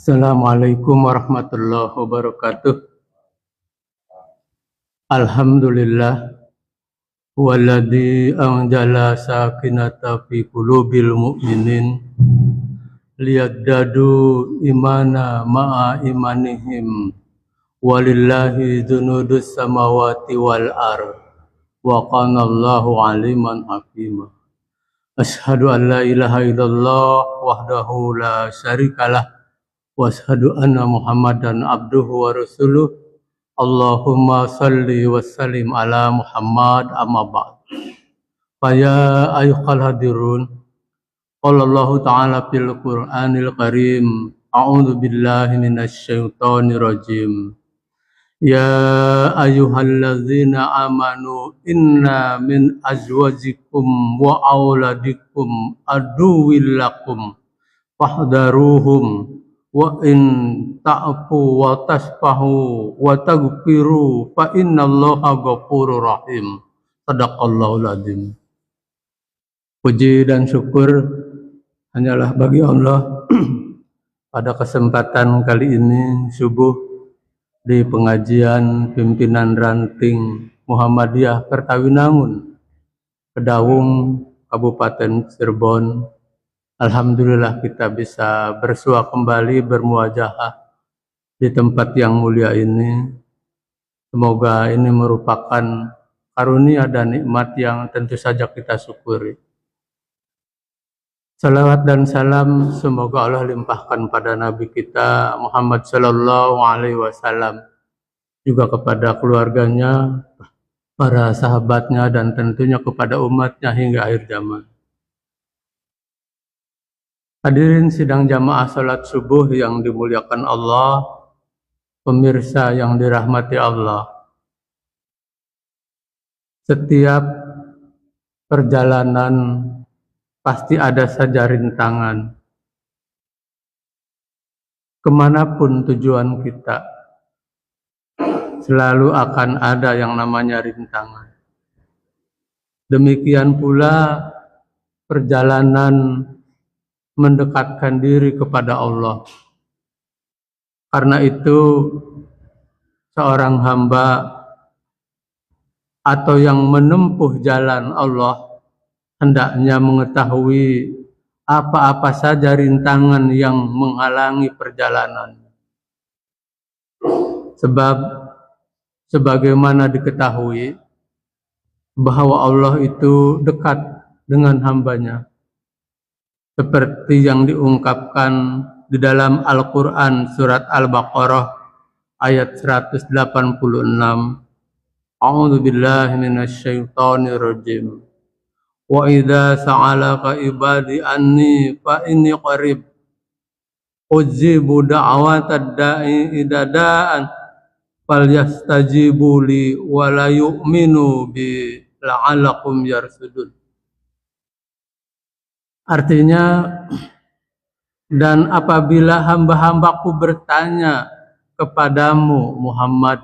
Assalamualaikum warahmatullahi wabarakatuh. Alhamdulillah walladzi anzala sakinata fi qulubil mu'minin liyazdadu imana ma'a imanihim walillahi junudus samawati wal ard wa kana Allahu aliman hakima. Asyhadu an la ilaha illallah wahdahu la syarikalah wa asyhadu anna Muhammadan abduhu wa rasuluh. Allahumma salli wa sallim ala Muhammad amma ba'd. Faya ayyuhal hadirun, qala Allah ta'ala fil Qur'anil Karim, a'udzu billahi minasy syaithanir rajim. Ya ayyuhalladzina amanu inna min azwajikum wa auladikum aduwwil lakum fahdharuhum wa in ta'fu wa tasfahu wa taghfiru fa innallaha ghafurur rahim. Shadaqallahul adzim. Puji dan syukur hanyalah bagi Allah. Pada kesempatan kali ini subuh di pengajian pimpinan ranting Muhammadiyah Kertawinangun, Kedawung, Kabupaten Cirebon. Alhamdulillah kita bisa bersua kembali bermuajahah di tempat yang mulia ini. Semoga ini merupakan karunia dan nikmat yang tentu saja kita syukuri. Salawat dan salam semoga Allah limpahkan pada Nabi kita Muhammad Sallallahu Alaihi Wasallam, juga kepada keluarganya, para sahabatnya, dan tentunya kepada umatnya hingga akhir zaman. Hadirin sidang jamaah salat subuh yang dimuliakan Allah, pemirsa yang dirahmati Allah. Setiap perjalanan pasti ada saja rintangan. Kemanapun tujuan kita, selalu akan ada yang namanya rintangan. Demikian pula perjalanan mendekatkan diri kepada Allah. Karena itu seorang hamba atau yang menempuh jalan Allah hendaknya mengetahui apa-apa saja rintangan yang menghalangi perjalanan. Sebab sebagaimana diketahui bahwa Allah itu dekat dengan hambanya, seperti yang diungkapkan di dalam Al-Quran surat Al-Baqarah ayat 186. A'udzu billahi minasy syaithanir rajim. Wa idza sa'alaka ibadi anni fa inni qarib ujibu da'watad da'i idza da'an falyastajibu li wa la yu'minu bi la'allakum yarsudun. Artinya, dan apabila hamba-hambaku bertanya kepadamu Muhammad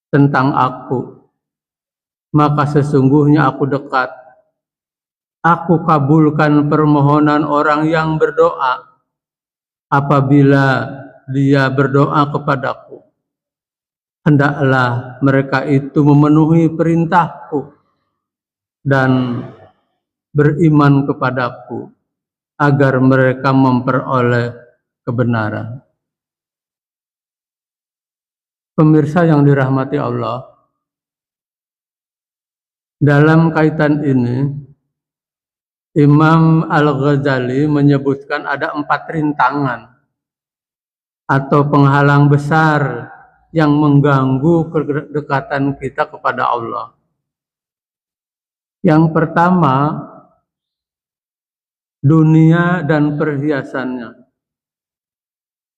tentang aku, maka sesungguhnya aku dekat. Aku kabulkan permohonan orang yang berdoa apabila dia berdoa kepadaku. Hendaklah mereka itu memenuhi perintahku dan beriman kepadaku agar mereka memperoleh kebenaran. Pemirsa yang dirahmati Allah, dalam kaitan ini Imam Al-Ghazali menyebutkan ada 4 rintangan atau penghalang besar yang mengganggu kedekatan kita kepada Allah. Yang pertama, dunia dan perhiasannya.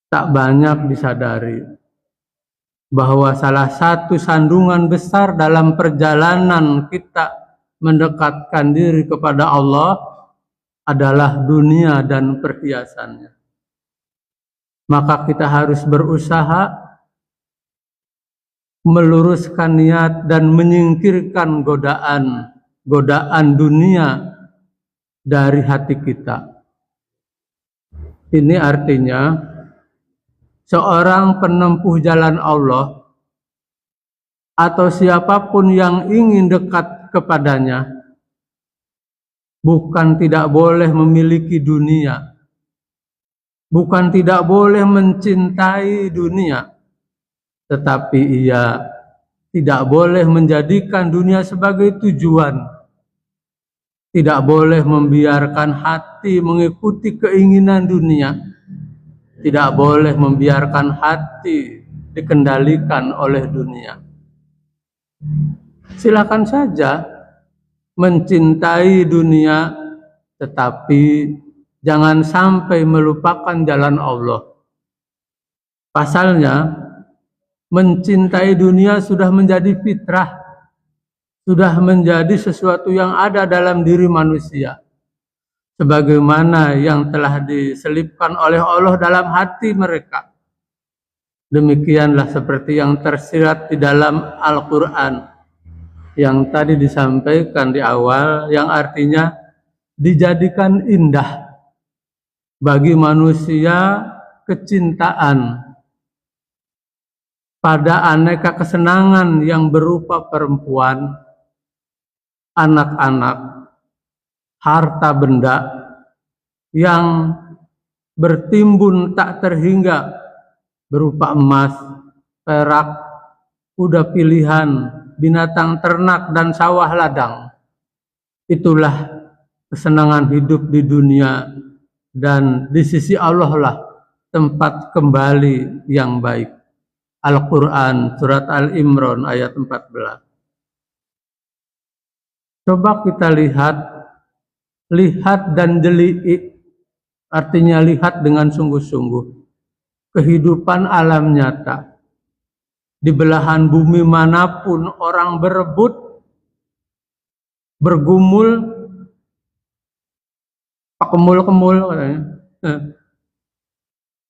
Tak banyak disadari bahwa salah satu sandungan besar dalam perjalanan kita mendekatkan diri kepada Allah adalah dunia dan perhiasannya. Maka kita harus berusaha meluruskan niat dan menyingkirkan godaan dunia dari hati kita. Ini artinya seorang penempuh jalan Allah atau siapapun yang ingin dekat kepadanya bukan tidak boleh memiliki dunia, bukan tidak boleh mencintai dunia, tetapi ia tidak boleh menjadikan dunia sebagai tujuan, tidak boleh membiarkan hati mengikuti keinginan dunia, tidak boleh membiarkan hati dikendalikan oleh dunia. Silakan saja mencintai dunia, tetapi jangan sampai melupakan jalan Allah. Pasalnya, mencintai dunia sudah menjadi fitrah, sudah menjadi sesuatu yang ada dalam diri manusia, sebagaimana yang telah diselipkan oleh Allah dalam hati mereka. Demikianlah seperti yang tersirat di dalam Al-Quran yang tadi disampaikan di awal, yang artinya dijadikan indah bagi manusia kecintaan pada aneka kesenangan yang berupa perempuan, anak-anak, harta benda yang bertimbun tak terhingga berupa emas, perak, kuda pilihan, binatang ternak, dan sawah ladang. Itulah kesenangan hidup di dunia, dan di sisi Allah lah tempat kembali yang baik. Al-Quran surat Al-Imran ayat 14. Coba kita lihat dan jeli, artinya lihat dengan sungguh-sungguh kehidupan alam nyata. Di belahan bumi manapun orang berebut, bergumul, pakemul-kemul katanya,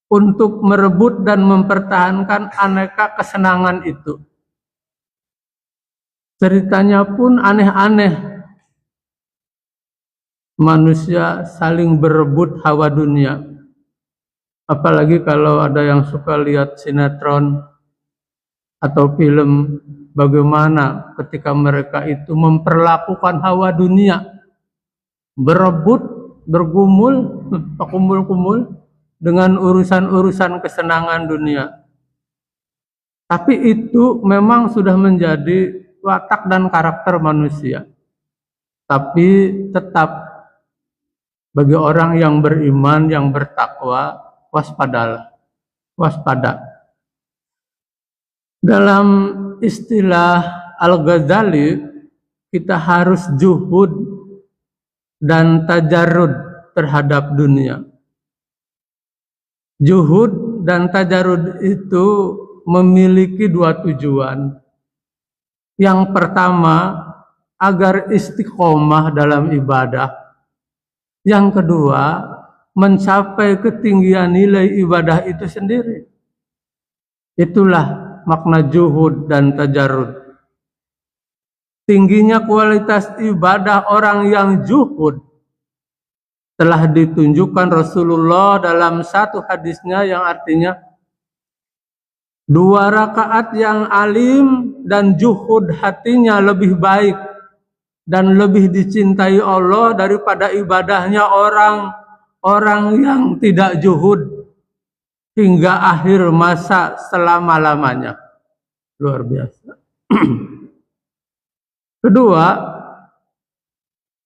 untuk merebut dan mempertahankan aneka kesenangan itu. Ceritanya pun aneh-aneh. Manusia saling berebut hawa dunia. Apalagi kalau ada yang suka lihat sinetron atau film, bagaimana ketika mereka itu memperlakukan hawa dunia, berebut, bergumul, kumul-kumul dengan urusan-urusan kesenangan dunia. Tapi itu memang sudah menjadi watak dan karakter manusia. Tapi tetap bagi orang yang beriman, yang bertakwa, waspada. Dalam istilah Al-Ghazali, kita harus juhud dan tajarrud terhadap dunia. Juhud dan tajarrud itu memiliki dua tujuan. Yang pertama, agar istiqomah dalam ibadah. Yang kedua, mencapai ketinggian nilai ibadah itu sendiri. Itulah makna juhud dan tajarrud. Tingginya kualitas ibadah orang yang juhud telah ditunjukkan Rasulullah dalam satu hadisnya, yang artinya 2 rakaat yang alim dan juhud hatinya lebih baik dan lebih dicintai Allah daripada ibadahnya orang yang tidak juhud hingga akhir masa selama-lamanya. Luar biasa. Kedua,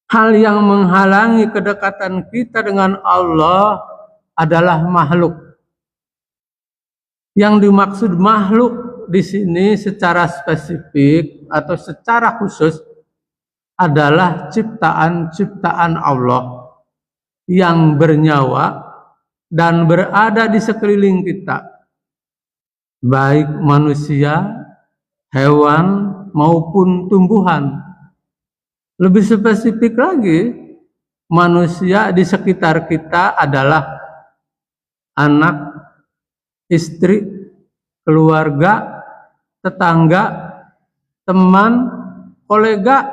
hal yang menghalangi kedekatan kita dengan Allah adalah makhluk. Yang dimaksud makhluk di sini secara spesifik atau secara khusus adalah ciptaan-ciptaan Allah yang bernyawa dan berada di sekeliling kita, baik manusia, hewan, maupun tumbuhan. Lebih spesifik lagi, manusia di sekitar kita adalah anak, istri, keluarga, tetangga, teman, kolega,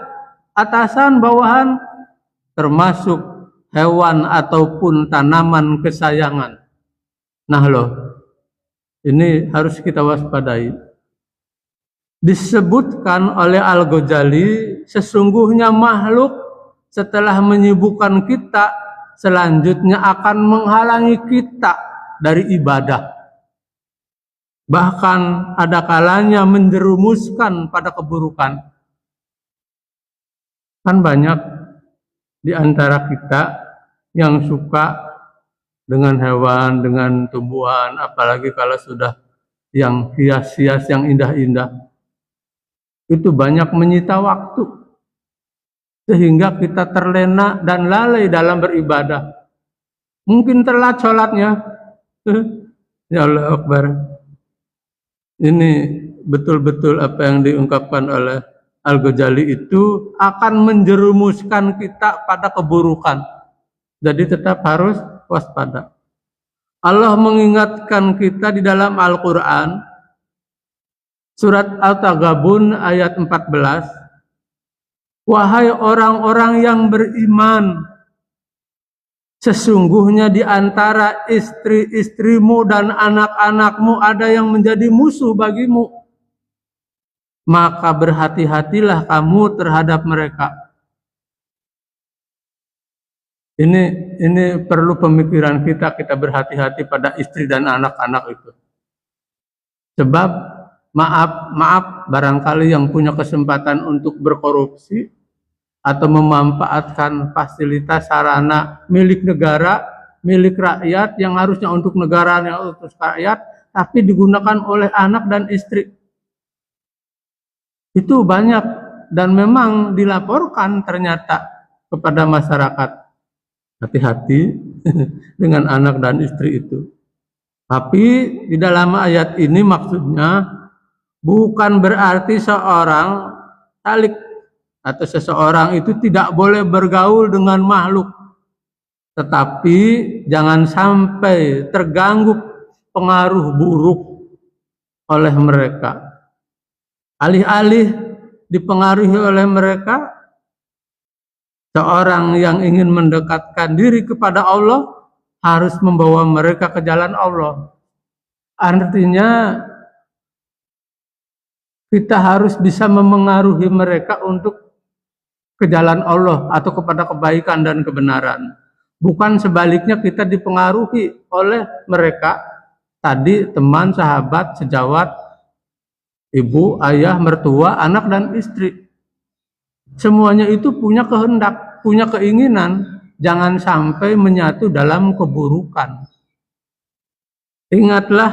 atasan, bawahan, termasuk hewan ataupun tanaman kesayangan. Nah loh, ini harus kita waspadai. Disebutkan oleh Al-Ghazali, sesungguhnya makhluk setelah menyibukkan kita, selanjutnya akan menghalangi kita dari ibadah. Bahkan ada kalanya menjerumuskan pada keburukan. Kan banyak di antara kita yang suka dengan hewan, dengan tumbuhan, apalagi kalau sudah yang hias-hias, yang indah-indah. Itu banyak menyita waktu, sehingga kita terlena dan lalai dalam beribadah. Mungkin telat sholatnya. Ya Allah Akbar. Ini betul-betul apa yang diungkapkan oleh Al-Ghazali itu akan menjerumuskan kita pada keburukan. Jadi tetap harus waspada. Allah mengingatkan kita di dalam Al-Quran, surat Al-Taghabun ayat 14, wahai orang-orang yang beriman, sesungguhnya di antara istri-istrimu dan anak-anakmu ada yang menjadi musuh bagimu. Maka berhati-hatilah kamu terhadap mereka. Ini perlu pemikiran kita berhati-hati pada istri dan anak-anak itu. Sebab maaf barangkali yang punya kesempatan untuk berkorupsi atau memanfaatkan fasilitas sarana milik negara, milik rakyat yang harusnya untuk negara, yang untuk rakyat, tapi digunakan oleh anak dan istri. Itu banyak dan memang dilaporkan ternyata kepada masyarakat. Hati-hati dengan anak dan istri itu. Tapi di dalam ayat ini maksudnya bukan berarti seorang talik atau seseorang itu tidak boleh bergaul dengan makhluk, tetapi jangan sampai terganggu pengaruh buruk oleh mereka. Alih-alih dipengaruhi oleh mereka, seorang yang ingin mendekatkan diri kepada Allah harus membawa mereka ke jalan Allah. Artinya kita harus bisa memengaruhi mereka untuk ke jalan Allah atau kepada kebaikan dan kebenaran. Bukan sebaliknya kita dipengaruhi oleh mereka, tadi teman, sahabat, sejawat, ibu, ayah, mertua, anak dan istri. Semuanya itu punya kehendak, punya keinginan, jangan sampai menyatu dalam keburukan. Ingatlah,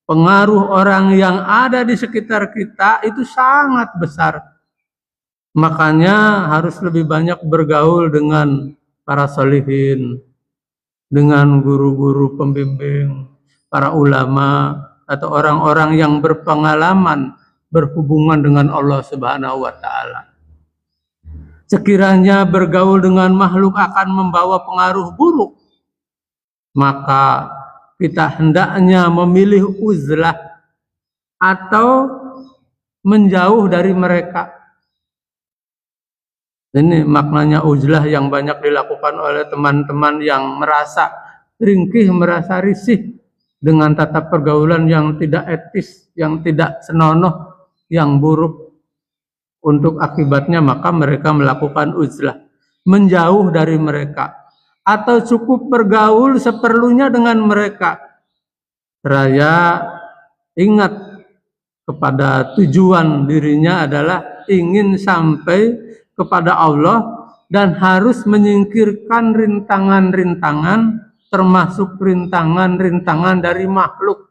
pengaruh orang yang ada di sekitar kita itu sangat besar. Makanya harus lebih banyak bergaul dengan para sholihin, dengan guru-guru pembimbing, para ulama, atau orang-orang yang berpengalaman berhubungan dengan Allah Subhanahu wa Ta'ala. Sekiranya bergaul dengan makhluk akan membawa pengaruh buruk, maka kita hendaknya memilih uzlah atau menjauh dari mereka. Ini maknanya uzlah yang banyak dilakukan oleh teman-teman yang merasa ringkih, merasa risih dengan tata pergaulan yang tidak etis, yang tidak senonoh, yang buruk. Untuk akibatnya maka mereka melakukan uzlah, menjauh dari mereka, atau cukup bergaul seperlunya dengan mereka. Seraya ingat kepada tujuan dirinya adalah ingin sampai kepada Allah dan harus menyingkirkan rintangan-rintangan, termasuk rintangan-rintangan dari makhluk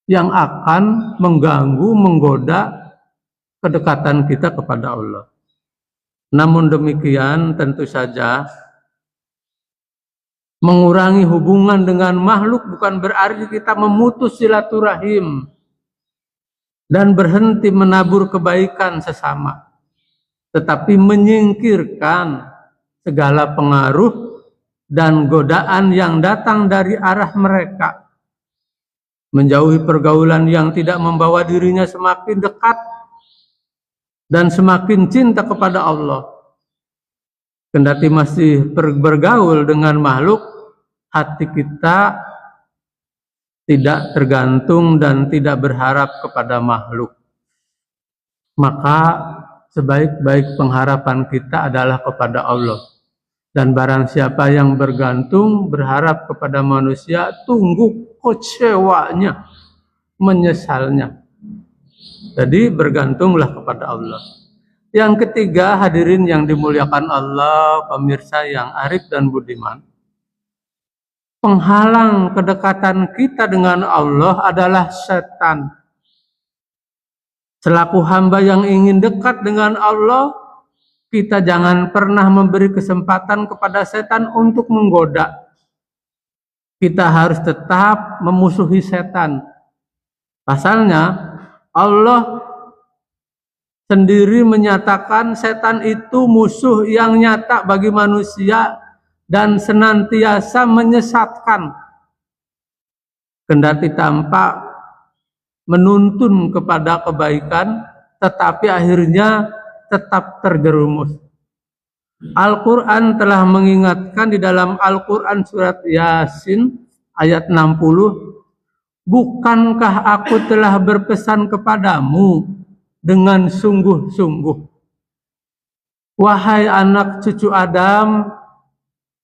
yang akan mengganggu, menggoda kedekatan kita kepada Allah. Namun demikian tentu saja mengurangi hubungan dengan makhluk bukan berarti kita memutus silaturahim dan berhenti menabur kebaikan sesama, tetapi menyingkirkan segala pengaruh dan godaan yang datang dari arah mereka, menjauhi pergaulan yang tidak membawa dirinya semakin dekat dan semakin cinta kepada Allah. Kendati masih bergaul dengan makhluk, hati kita tidak tergantung dan tidak berharap kepada makhluk. Maka sebaik-baik pengharapan kita adalah kepada Allah. Dan barang siapa yang bergantung, berharap kepada manusia, tunggu kecewanya, menyesalnya. Jadi bergantunglah kepada Allah. Yang ketiga, hadirin yang dimuliakan Allah, pemirsa yang arif dan budiman, penghalang kedekatan kita dengan Allah adalah setan. Selaku hamba yang ingin dekat dengan Allah, kita jangan pernah memberi kesempatan kepada setan untuk menggoda. Kita harus tetap memusuhi setan. Pasalnya, Allah sendiri menyatakan setan itu musuh yang nyata bagi manusia dan senantiasa menyesatkan. Kendati tampak menuntun kepada kebaikan, tetapi akhirnya tetap terjerumus. Al-Quran telah mengingatkan di dalam Al-Quran surat Yasin ayat 60, bukankah aku telah berpesan kepadamu dengan sungguh-sungguh, wahai anak cucu Adam,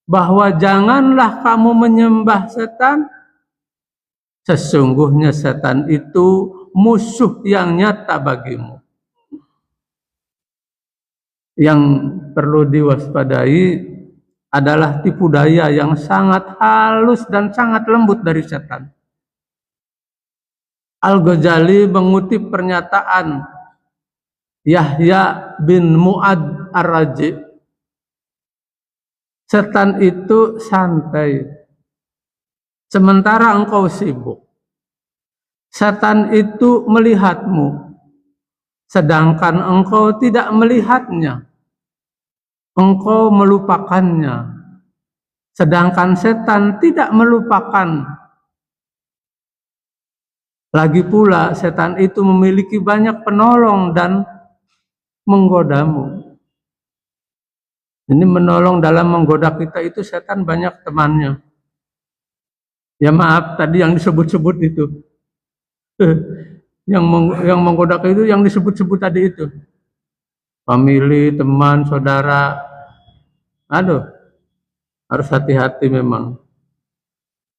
bahwa janganlah kamu menyembah setan. Sesungguhnya setan itu musuh yang nyata bagimu. Yang perlu diwaspadai adalah tipu daya yang sangat halus dan sangat lembut dari setan. Al-Ghazali mengutip pernyataan Yahya bin Mu'ad Ar-Raji, setan itu santai, sementara engkau sibuk. Setan itu melihatmu, sedangkan engkau tidak melihatnya. Engkau melupakannya, sedangkan setan tidak melupakan. Lagi pula setan itu memiliki banyak penolong dan menggodamu. Ini menolong dalam menggoda kita itu setan banyak temannya. Ya maaf, tadi yang disebut-sebut itu. Yang menggoda itu yang disebut-sebut tadi itu. Famili, teman, saudara. Aduh, harus hati-hati memang.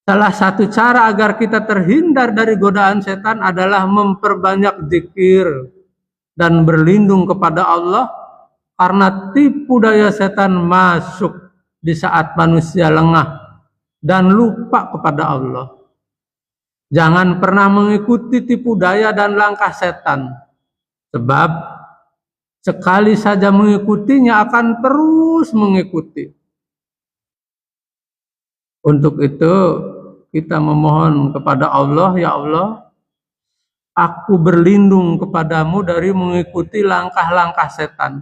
Salah satu cara agar kita terhindar dari godaan setan adalah memperbanyak zikir dan berlindung kepada Allah, karena tipu daya setan masuk di saat manusia lengah dan lupa kepada Allah. Jangan pernah mengikuti tipu daya dan langkah setan, sebab sekali saja mengikutinya akan terus mengikuti. Untuk itu kita memohon kepada Allah, ya Allah, aku berlindung kepadamu dari mengikuti langkah-langkah setan.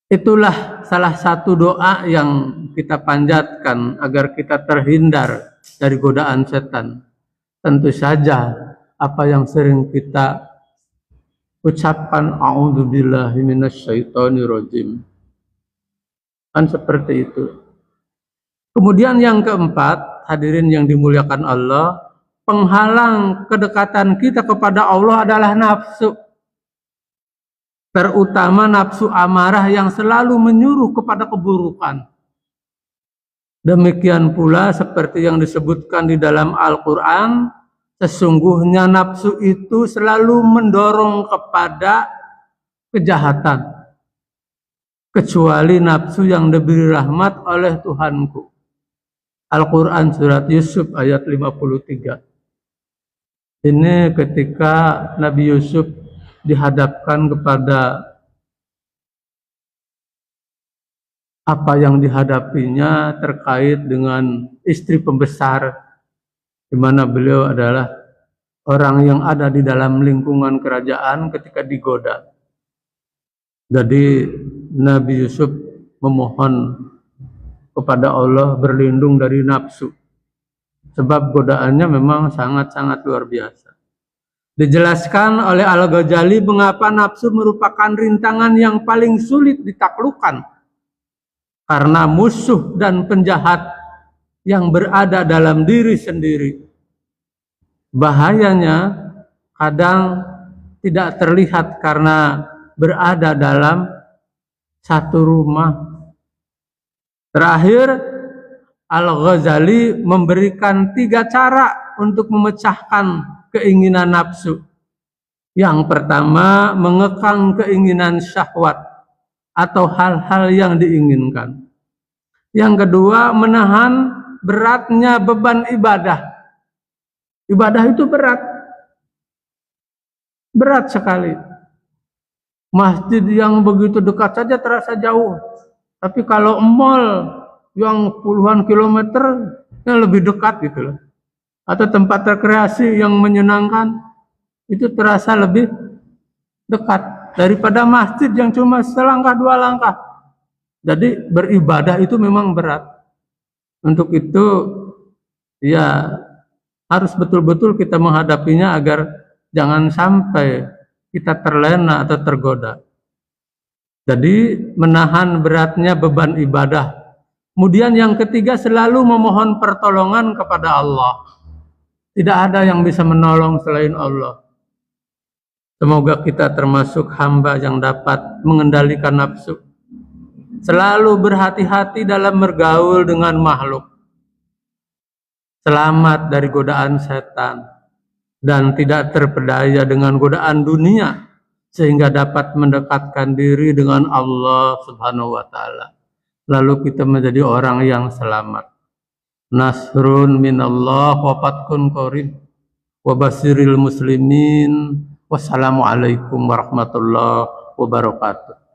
Itulah salah satu doa yang kita panjatkan agar kita terhindar dari godaan setan. Tentu saja apa yang sering kita ucapkan, a'udzubillahi minasyaitonirrajim. Kan seperti itu. Kemudian yang keempat, hadirin yang dimuliakan Allah, penghalang kedekatan kita kepada Allah adalah nafsu. Terutama nafsu amarah yang selalu menyuruh kepada keburukan. Demikian pula seperti yang disebutkan di dalam Al-Quran, sesungguhnya nafsu itu selalu mendorong kepada kejahatan, kecuali nafsu yang diberi rahmat oleh Tuhanku. Al-Quran surat Yusuf ayat 53. Ini ketika Nabi Yusuf dihadapkan kepada apa yang dihadapinya terkait dengan istri pembesar, di mana beliau adalah orang yang ada di dalam lingkungan kerajaan ketika digoda. Jadi Nabi Yusuf memohon kepada Allah berlindung dari nafsu, sebab godaannya memang sangat-sangat luar biasa. Dijelaskan oleh Al-Ghazali mengapa nafsu merupakan rintangan yang paling sulit ditaklukkan. Karena musuh dan penjahat yang berada dalam diri sendiri. Bahayanya kadang tidak terlihat karena berada dalam satu rumah. Terakhir, Al-Ghazali memberikan 3 cara untuk memecahkan keinginan nafsu. Yang pertama, mengekang keinginan syahwat atau hal-hal yang diinginkan. Yang kedua, menahan beratnya beban ibadah. Ibadah itu berat. Berat sekali. Masjid yang begitu dekat saja terasa jauh. Tapi kalau mall yang puluhan kilometer, yang lebih dekat gitu loh. Atau tempat rekreasi yang menyenangkan, itu terasa lebih dekat daripada masjid yang cuma selangkah 2 langkah. Jadi beribadah itu memang berat. Untuk itu ya harus betul-betul kita menghadapinya agar jangan sampai kita terlena atau tergoda. Jadi menahan beratnya beban ibadah. Kemudian yang ketiga, selalu memohon pertolongan kepada Allah. Tidak ada yang bisa menolong selain Allah. Semoga kita termasuk hamba yang dapat mengendalikan nafsu. Selalu berhati-hati dalam bergaul dengan makhluk. Selamat dari godaan setan. Dan tidak terpedaya dengan godaan dunia. Sehingga dapat mendekatkan diri dengan Allah Subhanahu wa Ta'ala. Lalu kita menjadi orang yang selamat. Nasrun minallah wa fathun qarib wa basiril muslimin. Wassalamualaikum warahmatullahi wabarakatuh.